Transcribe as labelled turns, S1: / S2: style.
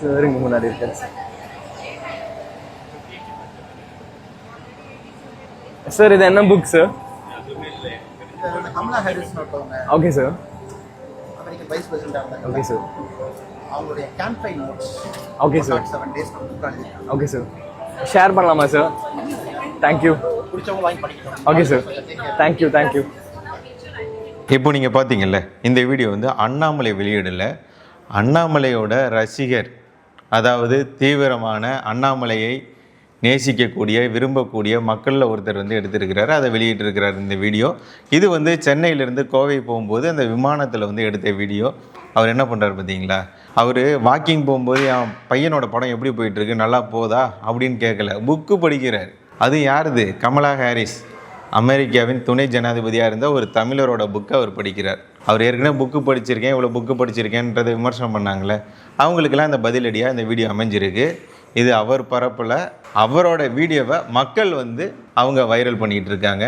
S1: Sir இங்கே முன்னாடி இருக்காரு சார். சார் இது என்ன புக் சார்?
S2: கமலா ஹாரிஸ் ஒருத்தவங்க
S1: okay sir.
S2: American vice president.
S1: Okay sir.
S2: அவங்களுடைய campaign notes.
S1: Okay sir.
S2: 7 days book.
S1: Okay sir. Share பண்ணலாமா சார்? தேங்க்யூ.
S2: பிடிச்சவங்க வாங்கி படிக்கணும்.
S1: Okay sir. தேங்க்யூ.
S3: இப்போ நீங்கள் பார்த்தீங்கல்ல, இந்த வீடியோ வந்து அண்ணாமலை வெளியிடலை, அண்ணாமலையோட ரசிகர், அதாவது தீவிரமான அண்ணாமலையை நேசிக்கக்கூடிய விரும்பக்கூடிய மக்களில் ஒருத்தர் வந்து எடுத்திருக்கிறாரு, அதை வெளியிட்டிருக்கிறார் இந்த வீடியோ. இது வந்து சென்னையிலேருந்து கோவை போகும்போது அந்த விமானத்தில் வந்து எடுத்த வீடியோ. அவர் என்ன பண்ணுறாரு பார்த்தீங்களா, அவர் வாக்கிங் போகும்போது என் பையனோட படம் எப்படி போயிட்டுருக்கு, நல்லா போதா அப்படின்னு கேட்கல, புக்கு படிக்கிறார். அது யாருது? கமலா ஹாரிஸ், அமெரிக்காவின் துணை ஜனாதிபதியாக இருந்த ஒரு தமிழரோட புக்கை அவர் படிக்கிறார். அவர் ஏற்கனவே புக்கு படிச்சிருக்கேன், இவ்வளோ புக்கு படிச்சிருக்கேன்றதை விமர்சனம் பண்ணாங்களே, அவங்களுக்கெல்லாம் இந்த பதிலடியாக இந்த வீடியோ அமைஞ்சிருக்கு. இது அவர் பரப்பில் அவரோட வீடியோவை மக்கள் வந்து அவங்க வைரல் பண்ணிகிட்டு இருக்காங்க.